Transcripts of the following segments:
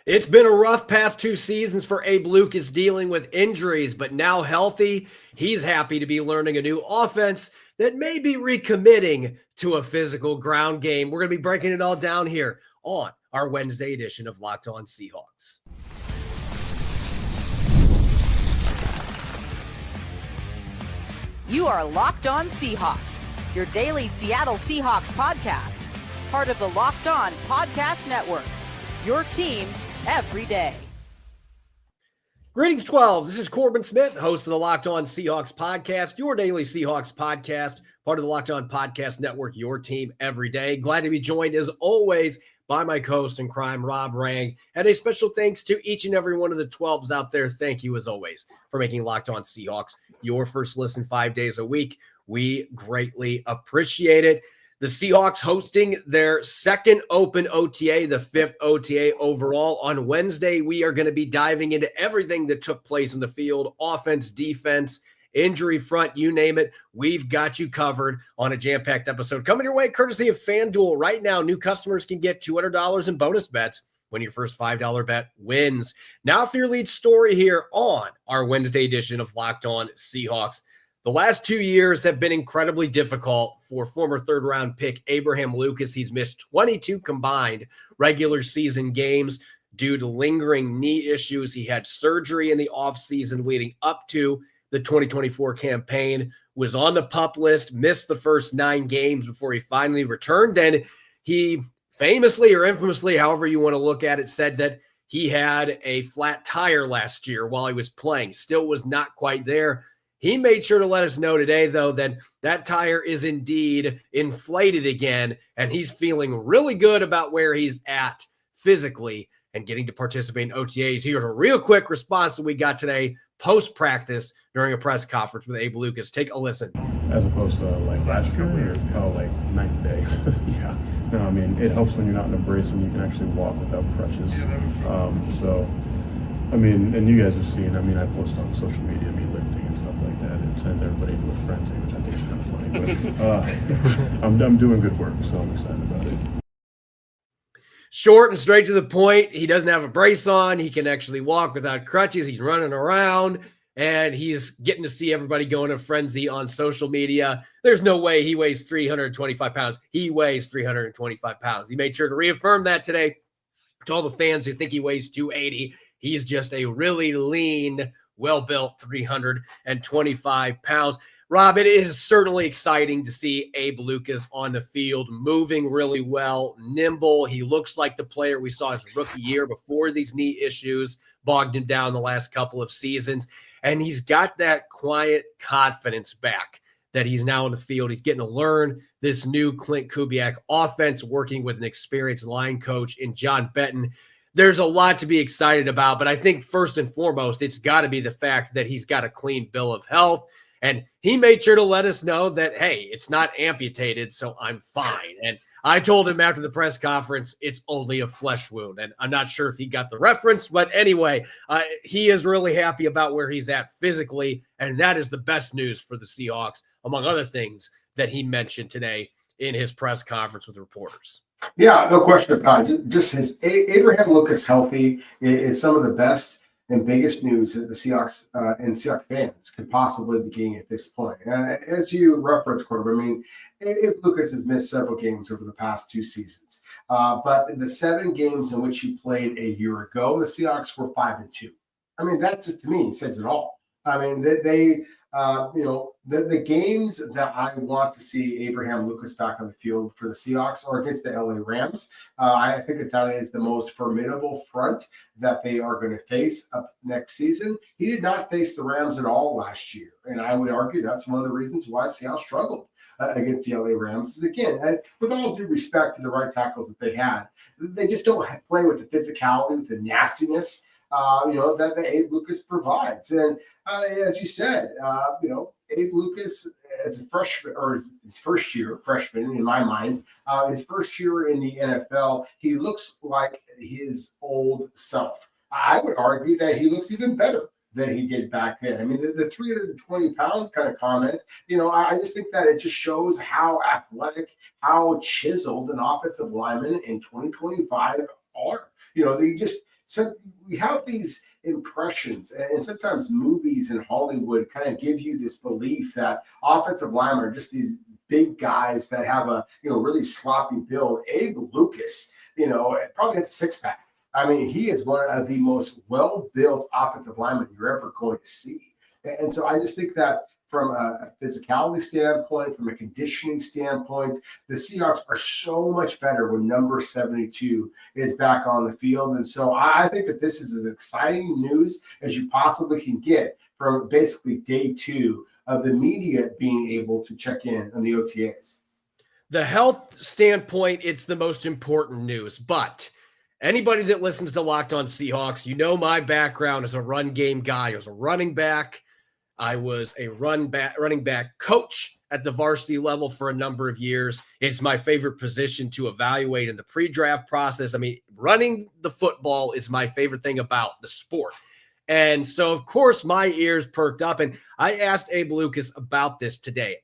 It's been a rough past 2 seasons for Abe Lucas dealing with injuries, but now healthy, he's happy to be learning a new offense that may be recommitting to a physical ground game. We're going to be breaking it all down here on our Wednesday edition of Locked On Seahawks. You are Locked On Seahawks, your daily Seattle Seahawks podcast, part of the Locked On Podcast Network, your team every day. Greetings, 12. This is Corbin Smith, host of the Locked On Seahawks podcast, your daily Seahawks podcast, part of the Locked On Podcast Network, your team every day. Glad to be joined, as always, by my co-host in crime, Rob Rang. And a special thanks to each and every one of the 12s out there. Thank you, as always, for making Locked On Seahawks your first listen 5 days a week. We greatly appreciate it. The Seahawks hosting their second open OTA, the fifth OTA overall. On Wednesday, we are going to be diving into everything that took place in the field, offense, defense, injury front, you name it. We've got you covered on a jam-packed episode. Coming your way courtesy of FanDuel. Right now, new customers can get $200 in bonus bets when your first $5 bet wins. Now for your lead story here on our Wednesday edition of Locked On Seahawks. The last 2 years have been incredibly difficult for former third-round pick Abraham Lucas. He's missed 22 combined regular season games due to lingering knee issues. He had surgery in the offseason leading up to the 2024 campaign, was on the PUP list, missed the first 9 games before he finally returned. And he famously or infamously, however you want to look at it, said that he had a flat tire last year while he was playing. Still was not quite there. He made sure to let us know today, though, that that tire is indeed inflated again, and he's feeling really good about where he's at physically and getting to participate in OTAs. Here's a real quick response that we got today post-practice during a press conference with Abe Lucas. Take a listen. As opposed to like last year, like night and day. Yeah. No, I mean, it helps when you're not in a brace and you can actually walk without crutches. So, I mean, and you guys have seen, I mean, I post on social media, me lifting and stuff like that. It sends everybody into a frenzy, which I think is kind of funny. But I'm doing good work, so I'm excited about it. Short and straight to the point. He doesn't have a brace on. He can actually walk without crutches. He's running around, and he's getting to see everybody go in a frenzy on social media. There's no way he weighs 325 pounds. He weighs 325 pounds. He made sure to reaffirm that today to all the fans who think he weighs 280. He's just a really lean, well-built 325 pounds. Rob, it is certainly exciting to see Abe Lucas on the field, moving really well, nimble. He looks like the player we saw his rookie year before these knee issues bogged him down the last couple of seasons. And he's got that quiet confidence back that he's now in the field. He's getting to learn this new Clint Kubiak offense, working with an experienced line coach in John Benton. There's a lot to be excited about, but I think first and foremost, it's got to be the fact that he's got a clean bill of health. And he made sure to let us know that, hey, it's not amputated, so I'm fine. And I told him after the press conference, it's only a flesh wound. And I'm not sure if he got the reference, but anyway, he is really happy about where he's at physically. And that is the best news for the Seahawks, among other things that he mentioned today in his press conference with reporters. Yeah, no question about it. Just his Abraham Lucas healthy is some of the best and biggest news that the Seahawks and Seahawks fans could possibly be getting at this point. As you referenced, Corbin, I mean, Abe Lucas has missed several games over the past 2 seasons. But in the 7 games in which he played a year ago, the Seahawks were 5-2. I mean, that just, to me, says it all. I mean, they the games that I want to see Abraham Lucas back on the field for the Seahawks are against the LA Rams. I think that is the most formidable front that they are going to face up next season. He did not face the Rams at all last year, and I would argue that's one of the reasons why Seattle struggled against the LA Rams. Is again, with all due respect to the right tackles that they had, they just don't play with the physicality, with the nastiness that Abe Lucas provides. And as you said, Abe Lucas, as a freshman, or his first year freshman in my mind, his first year in the NFL, he looks like his old self. I would argue that he looks even better than he did back then. I mean, the 320 pounds kind of comment, I just think that it just shows how athletic, how chiseled an offensive lineman in 2025 are. They just So we have these impressions, and sometimes movies in Hollywood kind of give you this belief that offensive linemen are just these big guys that have a really sloppy build. Abe Lucas, probably has a six-pack. I mean, he is one of the most well-built offensive linemen you're ever going to see. And so I just think that from a physicality standpoint, from a conditioning standpoint, the Seahawks are so much better when number 72 is back on the field. And so I think that this is as exciting news as you possibly can get from basically day 2 of the media being able to check in on the OTAs. The health standpoint, it's the most important news, but anybody that listens to Locked On Seahawks, my background as a run game guy. I was a running back. I was a running back coach at the varsity level for a number of years. It's my favorite position to evaluate in the pre-draft process. I mean, running the football is my favorite thing about the sport. And so, of course, my ears perked up. And I asked Abe Lucas about this today.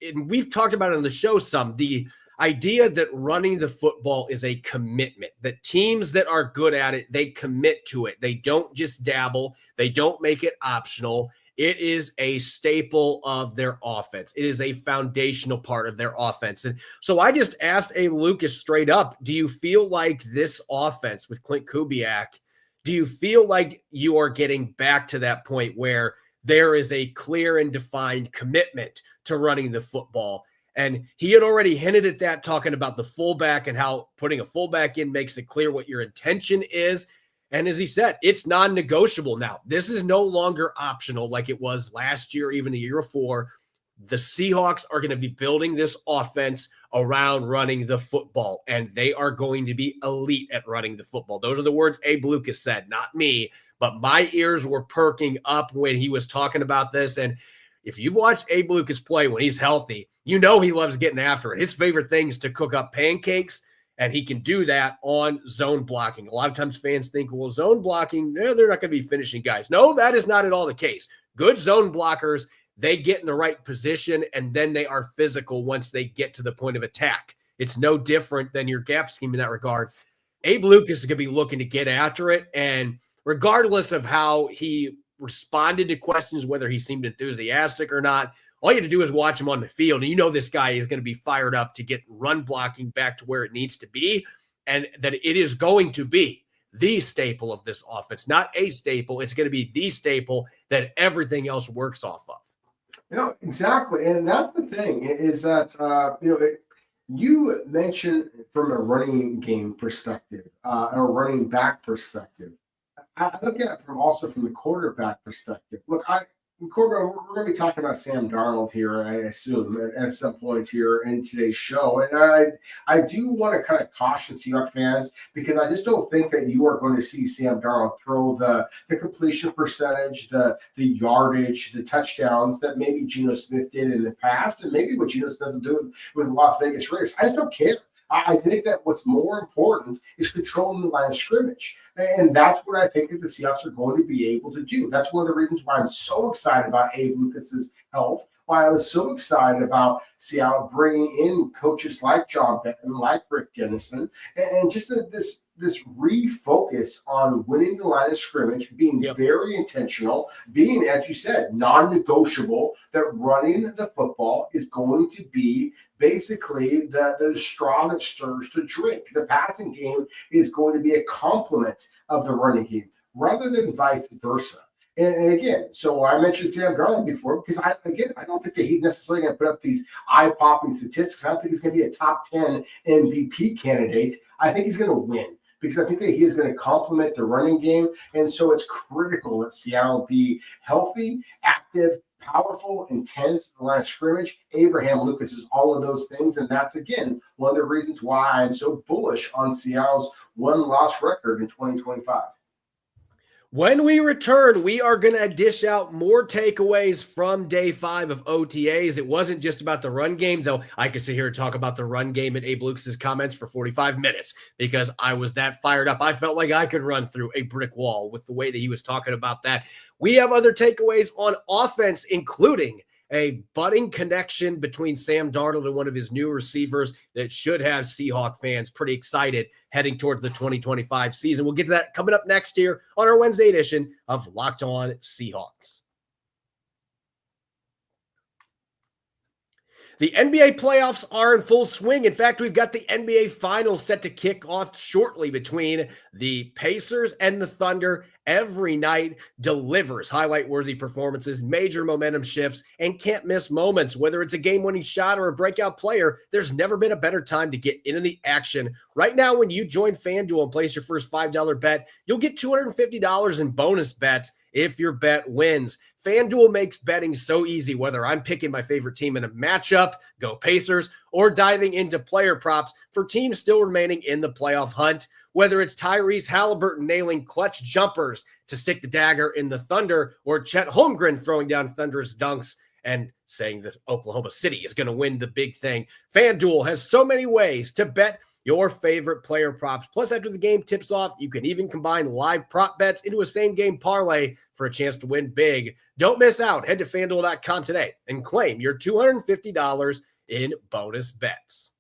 And we've talked about it on the show some. The idea that running the football is a commitment, that teams that are good at it, they commit to it. They don't just dabble. They don't make it optional. It is a staple of their offense. It is a foundational part of their offense. And so I just asked Abe Lucas straight up, do you feel like this offense with Clint Kubiak, do you feel like you are getting back to that point where there is a clear and defined commitment to running the football? And he had already hinted at that, talking about the fullback and how putting a fullback in makes it clear what your intention is. And as he said, it's non-negotiable now. This is no longer optional like it was last year, even the year before. The Seahawks are going to be building this offense around running the football, and they are going to be elite at running the football. Those are the words Abe Lucas said, not me, but my ears were perking up when he was talking about this. And if you've watched Abe Lucas play when he's healthy, he loves getting after it. His favorite thing is to cook up pancakes, and he can do that on zone blocking. A lot of times fans think, well, zone blocking, they're not going to be finishing guys. No, that is not at all the case. Good zone blockers, they get in the right position, and then they are physical once they get to the point of attack. It's no different than your gap scheme in that regard. Abe Lucas is going to be looking to get after it, and regardless of how he responded to questions, whether he seemed enthusiastic or not, all you have to do is watch him on the field, and this guy is going to be fired up to get run blocking back to where it needs to be, and that it is going to be the staple of this offense. Not a staple. It's going to be the staple that everything else works off of. Exactly. And that's the thing is that, you mentioned from a running game perspective, a running back perspective. I look at it also from the quarterback perspective. Look, Corbin, we're going to be talking about Sam Darnold here, I assume, at some point here in today's show. And I do want to kind of caution Seahawks fans, because I just don't think that you are going to see Sam Darnold throw the completion percentage, the yardage, the touchdowns that maybe Geno Smith did in the past, and maybe what Geno Smith doesn't do with the Las Vegas Raiders. I just don't care. I think that what's more important is controlling the line of scrimmage. And that's what I think that the Seahawks are going to be able to do. That's one of the reasons why I'm so excited about Abe Lucas's health, why I was so excited about Seattle bringing in coaches like John Benton, like Rick Dennison, and just this refocus on winning the line of scrimmage, being very intentional, being, as you said, non-negotiable, that running the football is going to be basically the straw that stirs the drink. The passing game is going to be a complement of the running game rather than vice versa. And again, so I mentioned Sam Darnold before, because I don't think that he's necessarily going to put up these eye-popping statistics. I don't think he's going to be a top 10 MVP candidate. I think he's going to win, because I think that he is going to complement the running game. And so it's critical that Seattle be healthy, active, powerful, intense, the line of scrimmage. Abraham Lucas is all of those things. And that's, again, one of the reasons why I'm so bullish on Seattle's one-loss record in 2025. When we return, we are going to dish out more takeaways from day 5 of OTAs. It wasn't just about the run game, though I could sit here and talk about the run game and Abe Lucas' comments for 45 minutes because I was that fired up. I felt like I could run through a brick wall with the way that he was talking about that. We have other takeaways on offense, including a budding connection between Sam Darnold and one of his new receivers that should have Seahawk fans pretty excited heading toward the 2025 season. We'll get to that coming up next here on our Wednesday edition of Locked On Seahawks. The NBA playoffs are in full swing. In fact, we've got the NBA Finals set to kick off shortly between the Pacers and the Thunder. Every night delivers highlight-worthy performances, major momentum shifts, and can't-miss moments. Whether it's a game-winning shot or a breakout player, there's never been a better time to get into the action. Right now, when you join FanDuel and place your first $5 bet, you'll get $250 in bonus bets if your bet wins. FanDuel makes betting so easy, whether I'm picking my favorite team in a matchup, go Pacers, or diving into player props for teams still remaining in the playoff hunt. Whether it's Tyrese Halliburton nailing clutch jumpers to stick the dagger in the Thunder, or Chet Holmgren throwing down thunderous dunks and saying that Oklahoma City is going to win the big thing, FanDuel has so many ways to bet your favorite player props. Plus, after the game tips off, you can even combine live prop bets into a same-game parlay for a chance to win big. Don't miss out. Head to FanDuel.com today and claim your $250 in bonus bets.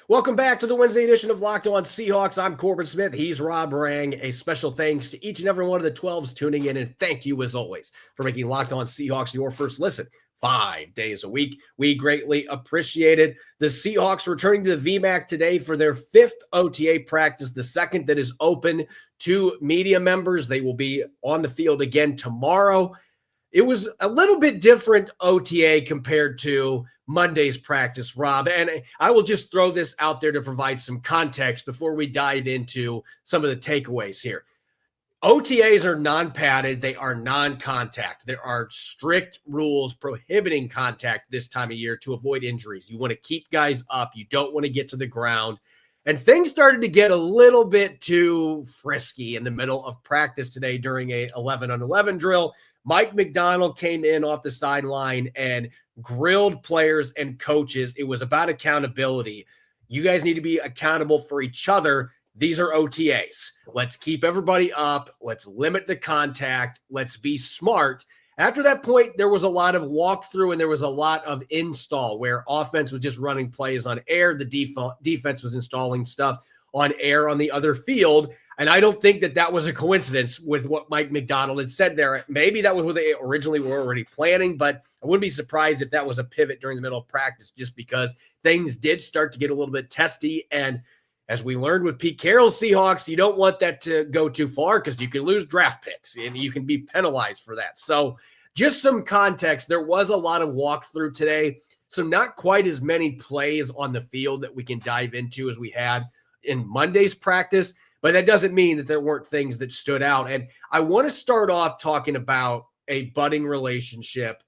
Welcome back to the Wednesday edition of Locked On Seahawks. I'm Corbin Smith. He's Rob Rang. A special thanks to each and every one of the 12s tuning in, and thank you, as always, for making Locked On Seahawks your first listen 5 days a week. We greatly appreciate it. The Seahawks returning to the VMAC today for their 5th OTA practice, the second that is open to media members. They will be on the field again tomorrow. It was a little bit different OTA compared to Monday's practice, Rob, and I will just throw this out there to provide some context before we dive into some of the takeaways here. OTAs are non-padded. They are non-contact. There are strict rules prohibiting contact this time of year to avoid injuries. You want to keep guys up. You don't want to get to the ground. And things started to get a little bit too frisky in the middle of practice today during a 11-on-11 drill. Mike McDonald came in off the sideline and grilled players and coaches. It was about accountability. You guys need to be accountable for each other. These are OTAs. Let's keep everybody up. Let's limit the contact. Let's be smart. After that point, there was a lot of walkthrough and there was a lot of install where offense was just running plays on air. The defense was installing stuff on air on the other field. And I don't think that was a coincidence with what Mike McDonald had said there. Maybe that was what they originally were already planning, but I wouldn't be surprised if that was a pivot during the middle of practice just because things did start to get a little bit testy. And as we learned with Pete Carroll's Seahawks, you don't want that to go too far because you can lose draft picks and you can be penalized for that. So just some context, there was a lot of walkthrough today. So not quite as many plays on the field that we can dive into as we had in Monday's practice. But that doesn't mean that there weren't things that stood out. And I want to start off talking about a budding relationship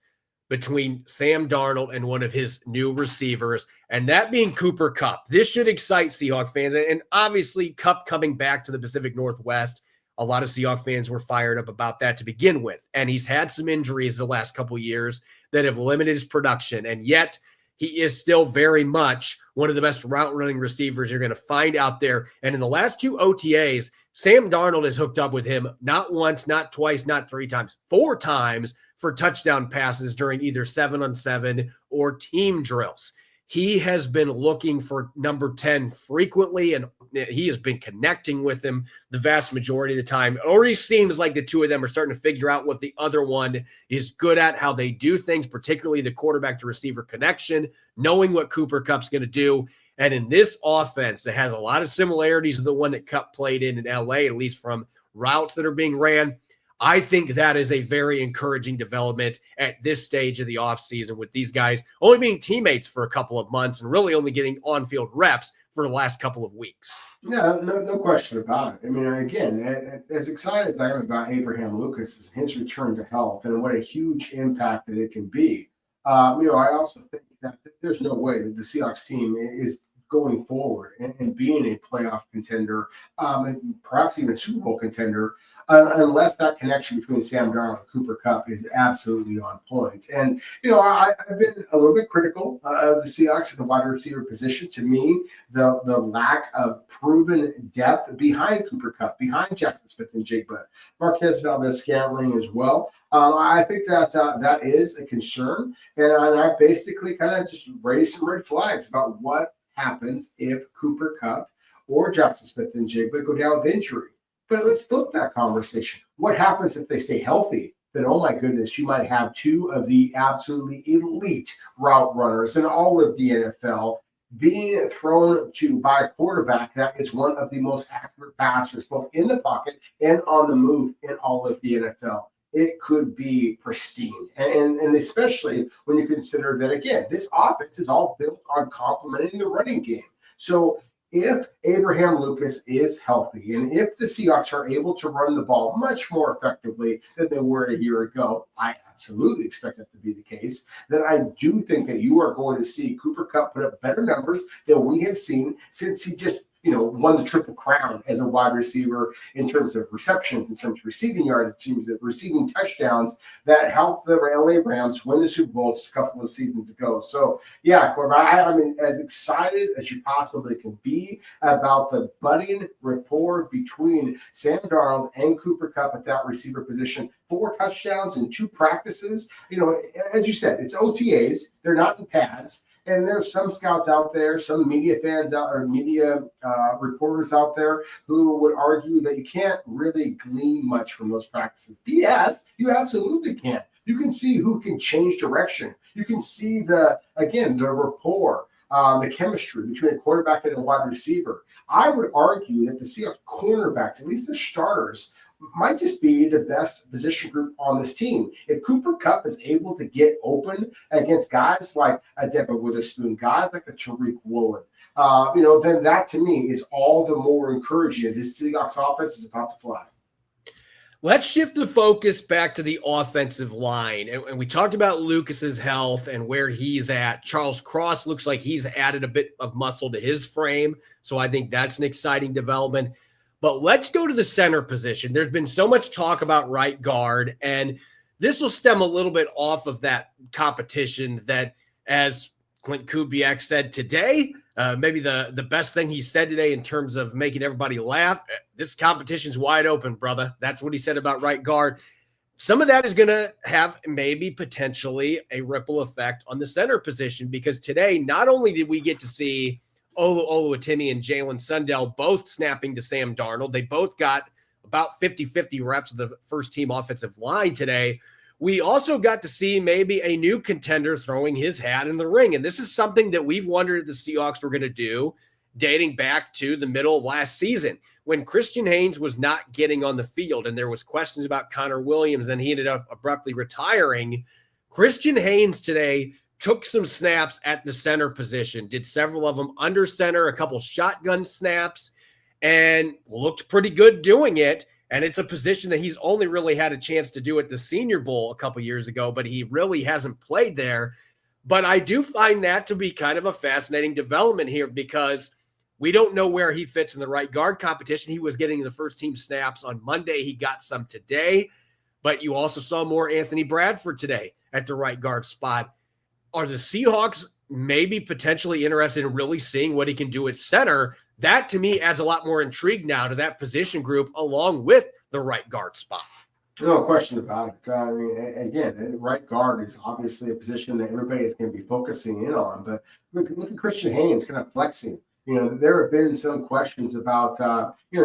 between Sam Darnold and one of his new receivers, and that being Cooper Kupp. This should excite Seahawks fans. And obviously, Kupp coming back to the Pacific Northwest, a lot of Seahawks fans were fired up about that to begin with. And he's had some injuries the last couple of years that have limited his production. And yet, he is still very much one of the best route running receivers you're going to find out there. And in the last 2 OTAs, Sam Darnold has hooked up with him not once, not twice, not 3 times, 4 times for touchdown passes during either 7-on-7 or team drills. He has been looking for number 10 frequently, and he has been connecting with him the vast majority of the time. It already seems like the two of them are starting to figure out what the other one is good at, how they do things, particularly the quarterback to receiver connection, knowing what Cooper Kupp's going to do. And in this offense that has a lot of similarities to the one that Kupp played in LA, at least from routes that are being ran, I think that is a very encouraging development at this stage of the offseason with these guys only being teammates for a couple of months and really only getting on-field reps for the last couple of weeks. Yeah, no question about it. I mean, again, as excited as I am about Abraham Lucas and his return to health and what a huge impact that it can be, I also think that there's no way that the Seahawks team is going forward and being a playoff contender, and perhaps even a Super Bowl contender, unless that connection between Sam Darnold and Cooper Kupp is absolutely on point. And, I've been a little bit critical of the Seahawks in the wide receiver position. To me, the lack of proven depth behind Cooper Kupp, behind Jackson Smith-Njigba, Marquez Valdez-Scantling as well. I think that that is a concern. And I basically kind of just raised some red flags about what happens if Cooper Kupp or Jackson Smith-Njigba go down with injury. But let's flip that conversation. What happens if they stay healthy? Then, oh my goodness, you might have two of the absolutely elite route runners in all of the NFL being thrown to by a quarterback that is one of the most accurate passers, both in the pocket and on the move in all of the NFL. It could be pristine. And especially when you consider that, again, this offense is all built on complementing the running game. So if Abraham Lucas is healthy and if the Seahawks are able to run the ball much more effectively than they were a year ago, I absolutely expect that to be the case, then I do think that you are going to see Cooper Kupp put up better numbers than we have seen since he just won the Triple Crown as a wide receiver in terms of receptions, in terms of receiving yards, in terms of receiving touchdowns that helped the LA Rams win the Super Bowl just a couple of seasons ago. So, yeah, Corbin, I mean, as excited as you possibly can be about the budding rapport between Sam Darnold and Cooper Kupp at that receiver position. 4 touchdowns in 2 practices. As you said, it's OTAs. They're not in pads. And there's some scouts out there, some media fans out or media reporters out there who would argue that you can't really glean much from those practices. BS, you absolutely can. You can see who can change direction. You can see the rapport, the chemistry between a quarterback and a wide receiver. I would argue that the Seahawks cornerbacks, at least the starters, might just be the best position group on this team. If Cooper Kupp is able to get open against guys like a Devin Witherspoon, guys like a Tariq Woolen, then that to me is all the more encouraging. This Seahawks offense is about to fly. Let's shift the focus back to the offensive line. And we talked about Lucas's health and where he's at. Charles Cross looks like he's added a bit of muscle to his frame. So I think that's an exciting development. But let's go to the center position. There's been so much talk about right guard, and this will stem a little bit off of that competition that, as Clint Kubiak said today, maybe the best thing he said today in terms of making everybody laugh, this competition's wide open, brother. That's what he said about right guard. Some of that is going to have maybe potentially a ripple effect on the center position, because today not only did we get to see Oluwatimi and Jalen Sundell both snapping to Sam Darnold. They both got about 50-50 reps of the first-team offensive line today. We also got to see maybe a new contender throwing his hat in the ring, and this is something that we've wondered if the Seahawks were going to do dating back to the middle of last season when Christian Haynes was not getting on the field and there was questions about Connor Williams, then he ended up abruptly retiring. Christian Haynes today took some snaps at the center position, did several of them under center, a couple shotgun snaps, and looked pretty good doing it. And it's a position that he's only really had a chance to do at the Senior Bowl a couple years ago, but he really hasn't played there. But I do find that to be kind of a fascinating development here, because we don't know where he fits in the right guard competition. He was getting the first team snaps on Monday. He got some today, but you also saw more Anthony Bradford today at the right guard spot. Are the Seahawks maybe potentially interested in really seeing what he can do at center? That to me adds a lot more intrigue now to that position group along with the right guard spot. No question about it. I mean, again, right guard is obviously a position that everybody is going to be focusing in on. But look at Christian Haynes kind of flexing. There have been some questions about,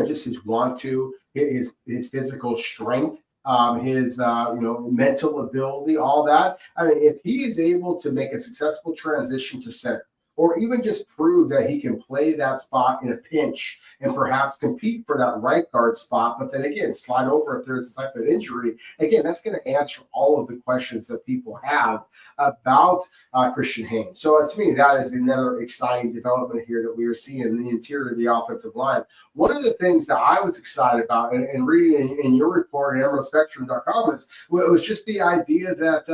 just his want to, his physical strength. His mental ability, all that. I mean, if he is able to make a successful transition to center, or even just prove that he can play that spot in a pinch and perhaps compete for that right guard spot, but then again, slide over if there's a type of injury. Again, that's going to answer all of the questions that people have about Christian Haynes. So to me, that is another exciting development here that we are seeing in the interior of the offensive line. One of the things that I was excited about and reading in your report at EmeraldSpectrum.com was just the idea that,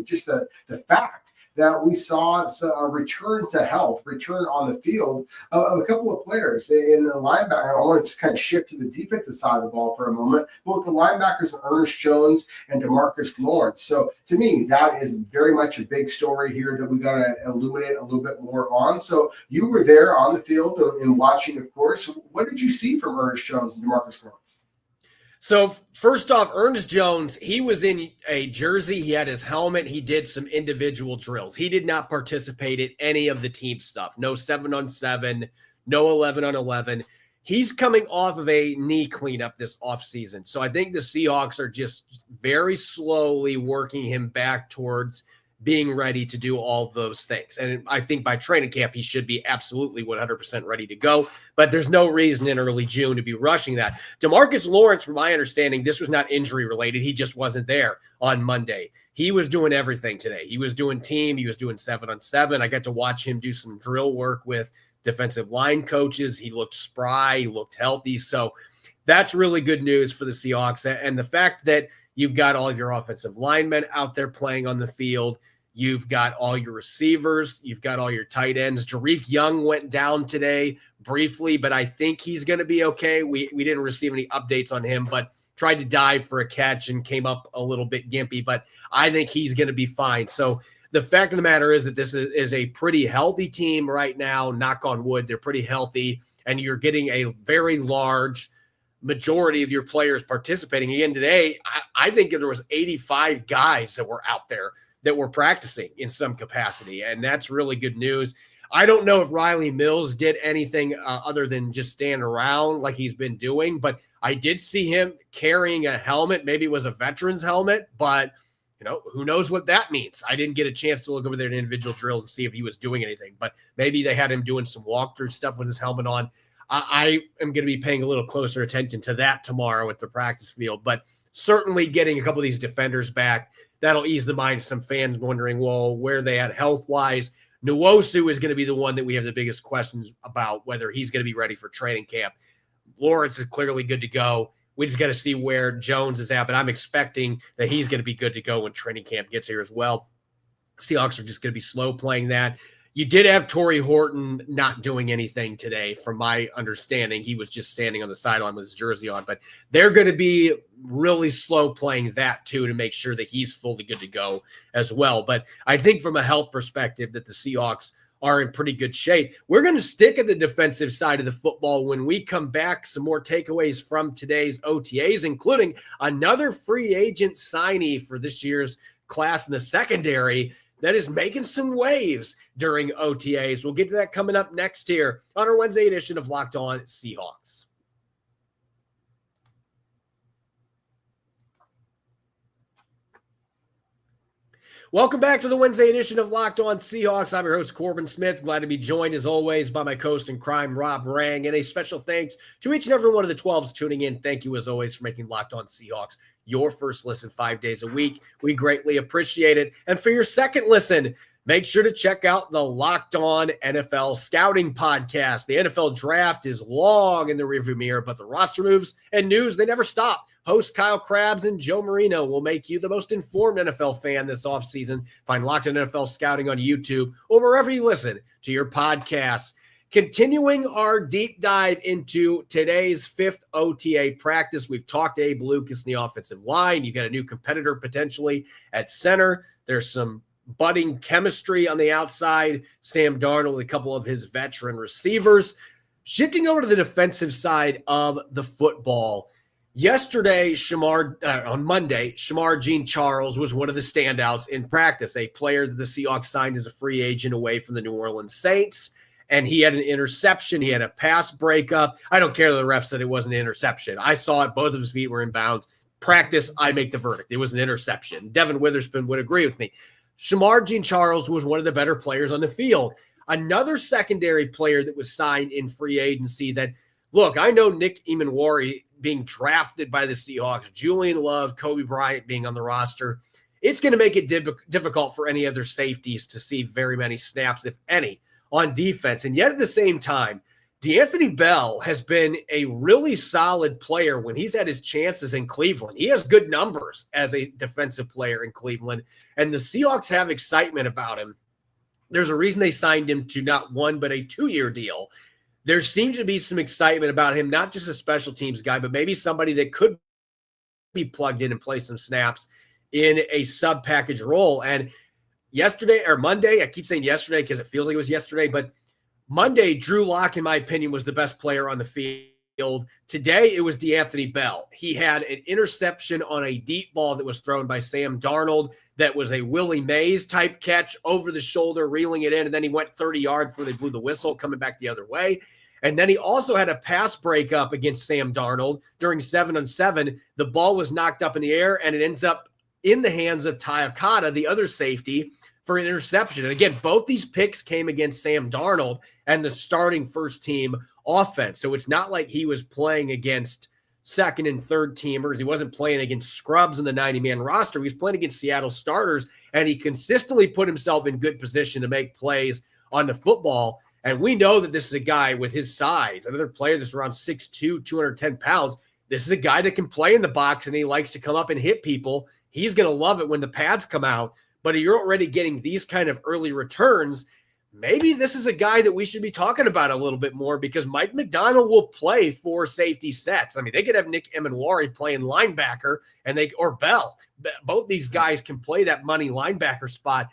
just the fact that we saw a return to health, return on the field of a couple of players in the linebacker. I want to just kind of shift to the defensive side of the ball for a moment. Both the linebackers, Ernest Jones and DeMarcus Lawrence. So to me, that is very much a big story here that we got to illuminate a little bit more on. So you were there on the field and watching, of course. What did you see from Ernest Jones and DeMarcus Lawrence? So first off, Ernest Jones, he was in a jersey. He had his helmet. He did some individual drills. He did not participate in any of the team stuff. No 7-on-7, no 11-on-11. He's coming off of a knee cleanup this offseason. So I think the Seahawks are just very slowly working him back towards being ready to do all those things. And I think by training camp, he should be absolutely 100% ready to go. But there's no reason in early June to be rushing that. DeMarcus Lawrence, from my understanding, this was not injury related. He just wasn't there on Monday. He was doing everything today. He was doing team. He was doing 7-on-7. I got to watch him do some drill work with defensive line coaches. He looked spry. He looked healthy. So that's really good news for the Seahawks. And the fact that you've got all of your offensive linemen out there playing on the field. You've got all your receivers. You've got all your tight ends. Jarick Young went down today briefly, but I think he's going to be okay. We didn't receive any updates on him, but tried to dive for a catch and came up a little bit gimpy, but I think he's going to be fine. So the fact of the matter is that this is a pretty healthy team right now. Knock on wood, they're pretty healthy, and you're getting a very large majority of your players participating. Again, today, I think there was 85 guys that were out there that were practicing in some capacity, and that's really good news. I don't know if Riley Mills did anything other than just stand around like he's been doing, but I did see him carrying a helmet. Maybe it was a veteran's helmet, but who knows what that means. I didn't get a chance to look over there in individual drills and see if he was doing anything, but maybe they had him doing some walkthrough stuff with his helmet on. I am going to be paying a little closer attention to that tomorrow at the practice field, but certainly getting a couple of these defenders back, that'll ease the mind of some fans wondering, well, where they at health-wise. Nwosu is going to be the one that we have the biggest questions about, whether he's going to be ready for training camp. Lawrence is clearly good to go. We just got to see where Jones is at, but I'm expecting that he's going to be good to go when training camp gets here as well. Seahawks are just going to be slow playing that. You did have Torrey Horton not doing anything today, from my understanding. He was just standing on the sideline with his jersey on, but they're going to be really slow playing that too to make sure that he's fully good to go as well. But I think from a health perspective that the Seahawks are in pretty good shape. We're going to stick at the defensive side of the football when we come back. Some more takeaways from today's OTAs, including another free agent signee for this year's class in the secondary that is making some waves during OTAs. We'll get to that coming up next here on our Wednesday edition of Locked On Seahawks. Welcome back to the Wednesday edition of Locked On Seahawks. I'm your host, Corbin Smith. Glad to be joined, as always, by my co-host in crime, Rob Rang. And a special thanks to each and every one of the 12s tuning in. Thank you, as always, for making Locked On Seahawks your first listen 5 days a week. We greatly appreciate it. And for your second listen, make sure to check out the Locked On NFL Scouting Podcast. The NFL Draft is long in the rearview mirror, but the roster moves and news, they never stop. Hosts Kyle Krabs and Joe Marino will make you the most informed NFL fan this offseason. Find Locked On NFL Scouting on YouTube or wherever you listen to your podcasts. Continuing our deep dive into today's fifth OTA practice, we've talked to Abe Lucas in the offensive line. You got a new competitor potentially at center. There's some budding chemistry on the outside. Sam Darnold, a couple of his veteran receivers. Shifting over to the defensive side of the football. Yesterday, on Monday, Shamar Jean-Charles was one of the standouts in practice, a player that the Seahawks signed as a free agent away from the New Orleans Saints. And he had an interception. He had a pass breakup. I don't care that the ref said it wasn't an interception. I saw it. Both of his feet were in bounds. Practice, I make the verdict. It was an interception. Devin Witherspoon would agree with me. Shamar Jean-Charles was one of the better players on the field. Another secondary player that was signed in free agency that, look, I know Nick Emanwari being drafted by the Seahawks, Julian Love, Kobe Bryant being on the roster. It's going to make it difficult for any other safeties to see very many snaps, if any, on defense. And yet at the same time, DeAnthony Bell has been a really solid player when he's had his chances in Cleveland. He has good numbers as a defensive player in Cleveland, and the Seahawks have excitement about him There's a reason they signed him to not one, but a 2-year deal. There seems to be some excitement about him, not just a special teams guy, but maybe somebody that could be plugged in and play some snaps in a sub-package role. And yesterday or Monday, I keep saying yesterday because it feels like it was yesterday, but Monday, Drew Lock, in my opinion, was the best player on the field. Today, it was D'Anthony Bell. He had an interception on a deep ball that was thrown by Sam Darnold that was a Willie Mays type catch over the shoulder, reeling it in, and then he went 30 yards before they blew the whistle, coming back the other way. And then he also had a pass breakup against Sam Darnold during 7-on-7. The ball was knocked up in the air, and it ends up in the hands of Ty Okada, the other safety, for an interception. And again, both these picks came against Sam Darnold and the starting first-team offense. So it's not like he was playing against second and third teamers. He wasn't playing against scrubs in the 90-man roster. He was playing against Seattle starters, and he consistently put himself in good position to make plays on the football. And we know that this is a guy with his size, another player that's around 6'2", 210 pounds. This is a guy that can play in the box, and he likes to come up and hit people. He's going to love it when the pads come out. But you're already getting these kind of early returns. Maybe this is a guy that we should be talking about a little bit more, because Mike Macdonald will play 4 safety sets. I mean, they could have Nick Emanwari playing linebacker or Bell. Both these guys can play that money linebacker spot.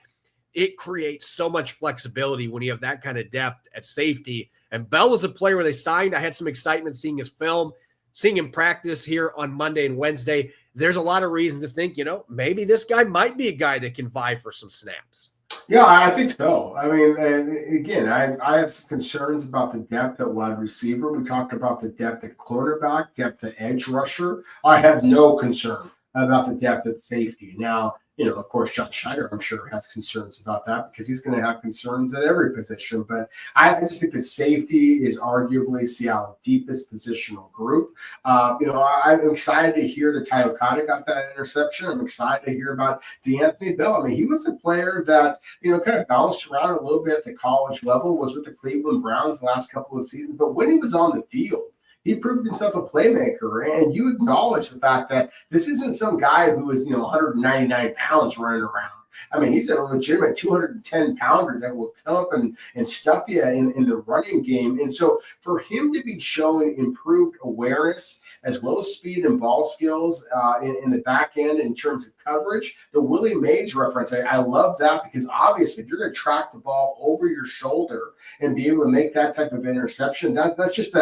It creates so much flexibility when you have that kind of depth at safety. And Bell is a player where they signed. I had some excitement seeing his film, seeing him practice here on Monday and Wednesday. There's a lot of reason to think, maybe this guy might be a guy that can vie for some snaps. Yeah, I think so. I mean, again, I have some concerns about the depth at wide receiver. We talked about the depth at cornerback, depth at edge rusher. I have no concern about the depth at safety. Now, of course, John Schneider, I'm sure, has concerns about that, because he's going to have concerns at every position. But I just think that safety is arguably Seattle's deepest positional group. I'm excited to hear that Ty Okada got that interception. I'm excited to hear about D'Anthony Bell. I mean, he was a player that, kind of bounced around a little bit at the college level, was with the Cleveland Browns the last couple of seasons. But when he was on the field, he proved himself a playmaker, and you acknowledge the fact that this isn't some guy who is, 199 pounds running around. I mean, he's a legitimate 210-pounder that will come up and stuff you in the running game. And so for him to be showing improved awareness as well as speed and ball skills in the back end in terms of coverage, the Willie Mays reference, I love that, because obviously if you're going to track the ball over your shoulder and be able to make that type of interception, that's just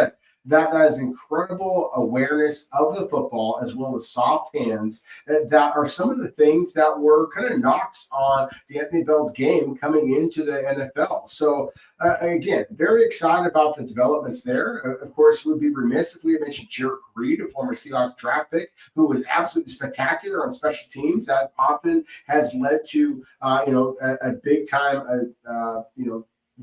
that is incredible awareness of the football, as well as soft hands. That are some of the things that were kind of knocks on D'Anthony Bell's game coming into the NFL. So, again, very excited about the developments there. Of course, we'd be remiss if we had mentioned Jarek Reed, a former Seahawks draft pick, who was absolutely spectacular on special teams. That often has led to, a big-time,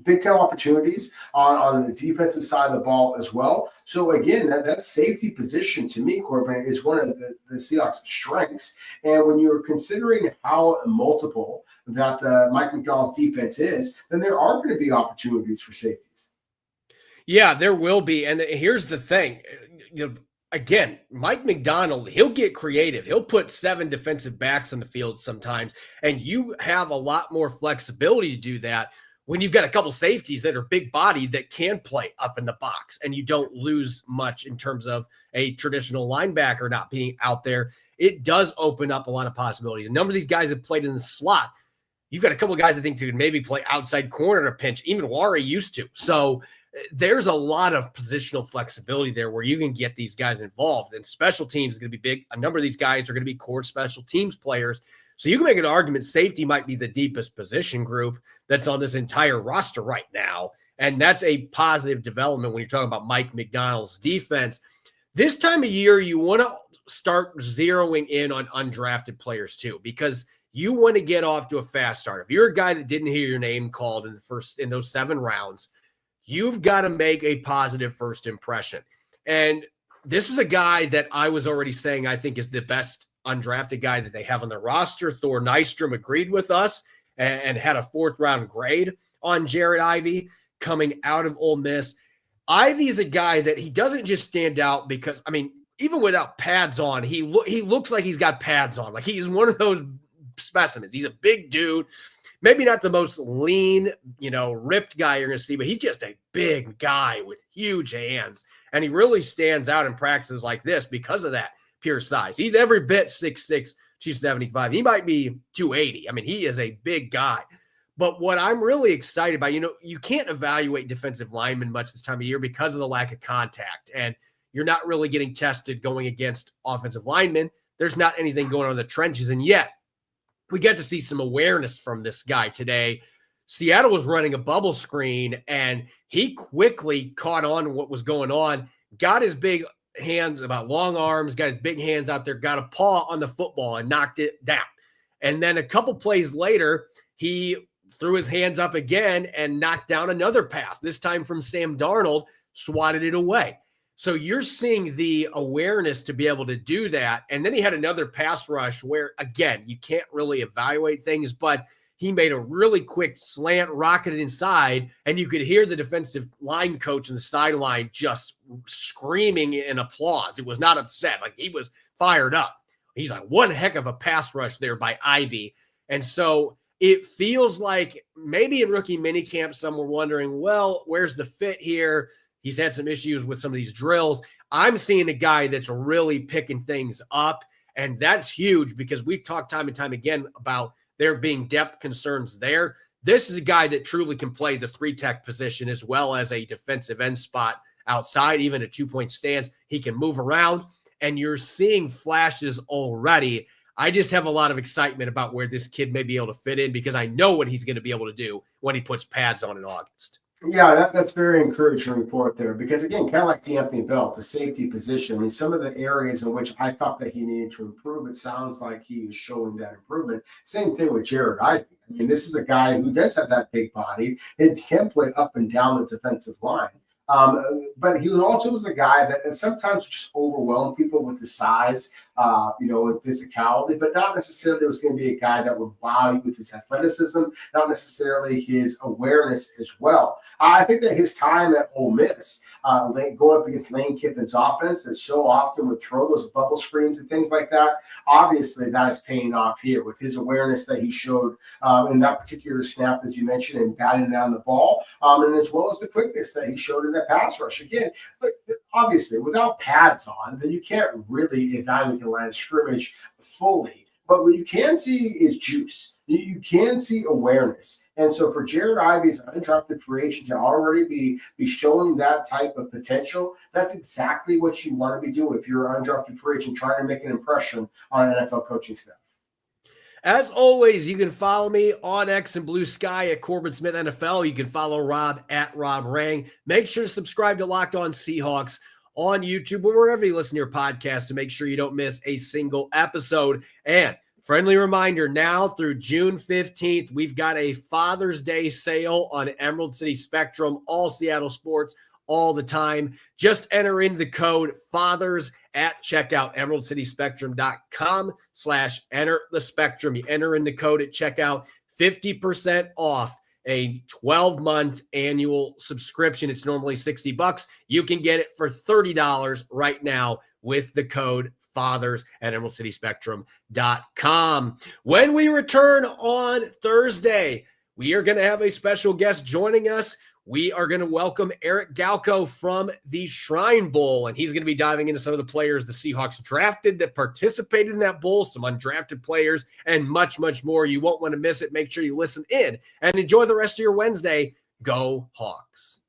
big time opportunities on the defensive side of the ball as well. So again, that safety position to me, Corbin, is one of the Seahawks' strengths. And when you're considering how multiple that Mike Macdonald's defense is, then there are going to be opportunities for safeties. Yeah, there will be. And here's the thing, again, Mike Macdonald, he'll get creative. He'll put 7 defensive backs on the field sometimes, and you have a lot more flexibility to do that when you've got a couple safeties that are big bodied that can play up in the box, and you don't lose much in terms of a traditional linebacker not being out there. It does open up a lot of possibilities. A number of these guys have played in the slot. You've got a couple of guys I think who can maybe play outside corner in a pinch. Even Wari used to. So there's a lot of positional flexibility there where you can get these guys involved. And special teams is going to be big. A number of these guys are going to be core special teams players. So you can make an argument safety might be the deepest position group that's on this entire roster right now. And that's a positive development when you're talking about Mike Macdonald's defense. This time of year, you want to start zeroing in on undrafted players too, because you want to get off to a fast start. If you're a guy that didn't hear your name called in those 7 rounds, you've got to make a positive first impression. And this is a guy that I was already saying I think is the best undrafted guy that they have on their roster. Thor Nystrom agreed with us and had a 4th-round grade on Jared Ivey coming out of Ole Miss. Ivey is a guy that he doesn't just stand out because, even without pads on, he looks like he's got pads on. Like he's one of those specimens. He's a big dude. maybe not the most lean, ripped guy you're going to see, but he's just a big guy with huge hands. And he really stands out in practices like this because of that pure size. He's every bit 6'6", 275. He might be 280. I mean, he is a big guy. But what I'm really excited about, you can't evaluate defensive linemen much this time of year because of the lack of contact. And you're not really getting tested going against offensive linemen. There's not anything going on in the trenches. And yet, we get to see some awareness from this guy today. Seattle was running a bubble screen, and he quickly caught on to what was going on, got his big hands, about long arms, got his big hands out there, got a paw on the football and knocked it down. And then a couple plays later, he threw his hands up again and knocked down another pass, this time from Sam Darnold, swatted it away. So you're seeing the awareness to be able to do that. And then he had another pass rush where, again, you can't really evaluate things, but he made a really quick slant, rocketed inside, and you could hear the defensive line coach on the sideline just screaming in applause. It was not upset. Like, he was fired up. He's like, one heck of a pass rush there by Ivy. And so it feels like maybe in rookie minicamp, some were wondering, well, where's the fit here? He's had some issues with some of these drills. I'm seeing a guy that's really picking things up, and that's huge because we've talked time and time again about there being depth concerns there. This is a guy that truly can play the 3-tech position as well as a defensive end spot outside, even a 2-point stance. He can move around, and you're seeing flashes already. I just have a lot of excitement about where this kid may be able to fit in because I know what he's going to be able to do when he puts pads on in August. Yeah, that's very encouraging report there because, again, kind of like D'Anthony Bell, the safety position, I mean, some of the areas in which I thought that he needed to improve, it sounds like he is showing that improvement. Same thing with Jared Ivey. I mean, this is a guy who does have that big body and can play up and down the defensive line. But he also was a guy that sometimes just overwhelmed people with his size, and physicality, but not necessarily was going to be a guy that would wow you with his athleticism, not necessarily his awareness as well. I think that his time at Ole Miss, going up against Lane Kiffin's offense that so often would throw those bubble screens and things like that, obviously that is paying off here with his awareness that he showed in that particular snap, as you mentioned, and batting down the ball, and as well as the quickness that he showed in that pass rush. Again, obviously, without pads on, then you can't really evaluate the line of scrimmage fully. But what you can see is juice. You can see awareness. And so for Jared Ivey's undrafted free agent to already be showing that type of potential, that's exactly what you want to be doing if you're an undrafted free agent trying to make an impression on an NFL coaching staff. As always, you can follow me on X and Blue Sky at Corbin Smith NFL. You can follow Rob at Rob Rang. Make sure to subscribe to Locked On Seahawks on YouTube or wherever you listen to your podcast to make sure you don't miss a single episode. And friendly reminder, now through June 15th, we've got a Father's Day sale on Emerald City Spectrum, all Seattle sports, all the time. Just enter in the code FATHERS at checkout, emeraldcityspectrum.com/enter the spectrum. You enter in the code at checkout, 50% off a 12-month annual subscription. It's normally $60. You can get it for $30 right now with the code FATHERS at emeraldcityspectrum.com. When we return on Thursday, we are going to have a special guest joining us. We are going to welcome Eric Galko from the Shrine Bowl, and he's going to be diving into some of the players the Seahawks drafted that participated in that bowl, some undrafted players, and much, much more. You won't want to miss it. Make sure you listen in and enjoy the rest of your Wednesday. Go Hawks.